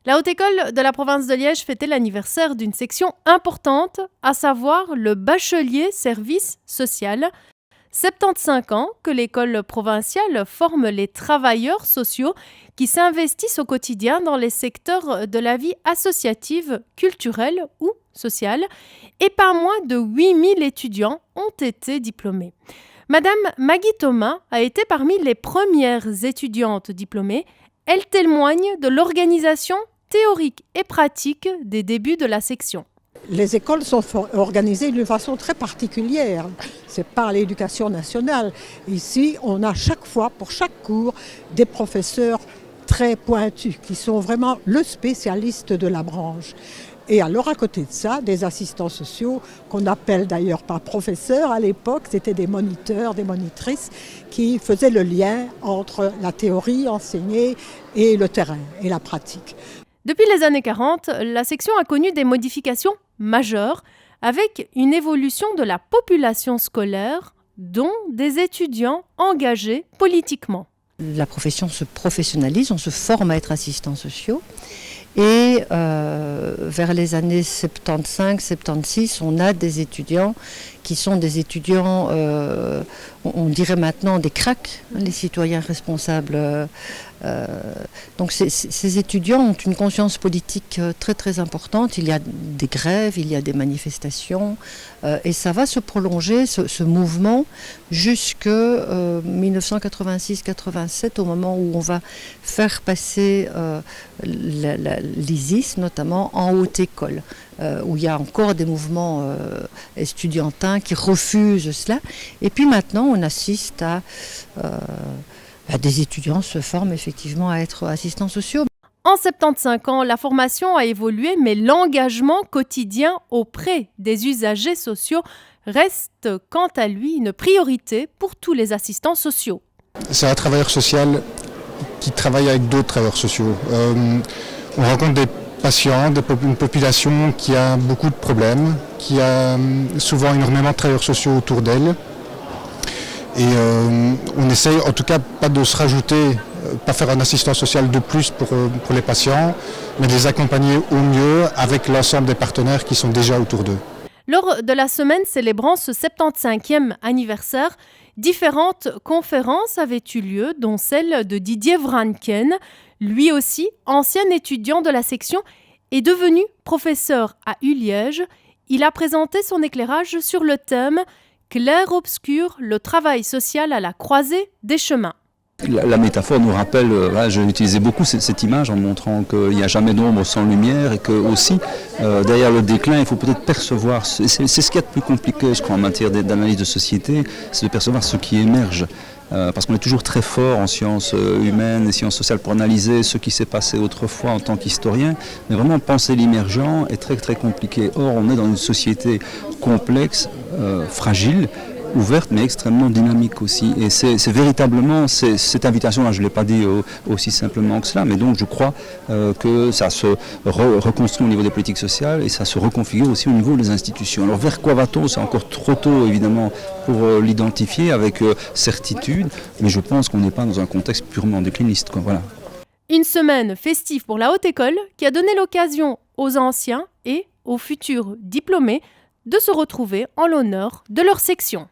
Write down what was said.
La Haute École de la province de Liège fêtait l'anniversaire d'une section importante, à savoir le bachelier service social. 75 ans que l'école provinciale forme les travailleurs sociaux qui s'investissent au quotidien dans les secteurs de la vie associative, culturelle ou sociale, et pas moins de 8000 étudiants ont été diplômés. Madame Maggie Thomas a été parmi les premières étudiantes diplômées. Elle témoigne de l'organisation théorique et pratique des débuts de la section. Les écoles sont organisées d'une façon très particulière. C'est par l'éducation nationale. Ici, on a chaque fois, pour chaque cours, des professeurs très pointus qui sont vraiment le spécialiste de la branche. Et alors, à côté de ça, des assistants sociaux, qu'on appelle d'ailleurs pas professeurs à l'époque, c'était des moniteurs, des monitrices, qui faisaient le lien entre la théorie enseignée et le terrain et la pratique. Depuis les années 40, la section a connu des modifications majeures, avec une évolution de la population scolaire, dont des étudiants engagés politiquement. La profession se professionnalise, on se forme à être assistants sociaux. Et vers les années 75-76, on a des étudiants qui sont des étudiants, on dirait maintenant des cracks, les citoyens responsables. Donc ces étudiants ont une conscience politique très très importante. Il y a des grèves, il y a des manifestations, et ça va se prolonger, ce mouvement, jusque 1986-87, au moment où on va faire passer l'ISIS, notamment en haute école, où il y a encore des mouvements estudiantins qui refusent cela. Et puis maintenant, on assiste à des étudiants se forment effectivement à être assistants sociaux. En 75 ans, la formation a évolué, mais l'engagement quotidien auprès des usagers sociaux reste, quant à lui, une priorité pour tous les assistants sociaux. C'est un travailleur social qui travaille avec d'autres travailleurs sociaux. On rencontre des patients, une population qui a beaucoup de problèmes, qui a souvent énormément de travailleurs sociaux autour d'elle. Et on essaye en tout cas pas de se rajouter, pas faire un assistant social de plus pour les patients, mais de les accompagner au mieux avec l'ensemble des partenaires qui sont déjà autour d'eux. Lors de la semaine célébrant ce 75e anniversaire, différentes conférences avaient eu lieu, dont celle de Didier Vranken, lui aussi ancien étudiant de la section et devenu professeur à Liège. Il a présenté son éclairage sur le thème « Clair-obscur, le travail social à la croisée des chemins ». La métaphore nous rappelle, j'ai utilisé beaucoup cette image en montrant qu'il n'y a jamais d'ombre sans lumière et que aussi derrière le déclin il faut peut-être percevoir, c'est ce qu'il y a de plus compliqué je crois en matière d'analyse de société, c'est de percevoir ce qui émerge. Parce qu'on est toujours très fort en sciences humaines et sciences sociales pour analyser ce qui s'est passé autrefois en tant qu'historien, mais vraiment penser l'émergent est très très compliqué. Or on est dans une société complexe, fragile, ouverte mais extrêmement dynamique aussi. Et c'est véritablement cette invitation-là, je ne l'ai pas dit aussi simplement que cela, mais donc je crois que ça se reconstruit au niveau des politiques sociales et ça se reconfigure aussi au niveau des institutions. Alors vers quoi va-t-on? C'est encore trop tôt évidemment pour l'identifier avec certitude, mais je pense qu'on n'est pas dans un contexte purement décliniste, quoi. Voilà. Une semaine festive pour la Haute École qui a donné l'occasion aux anciens et aux futurs diplômés de se retrouver en l'honneur de leur section.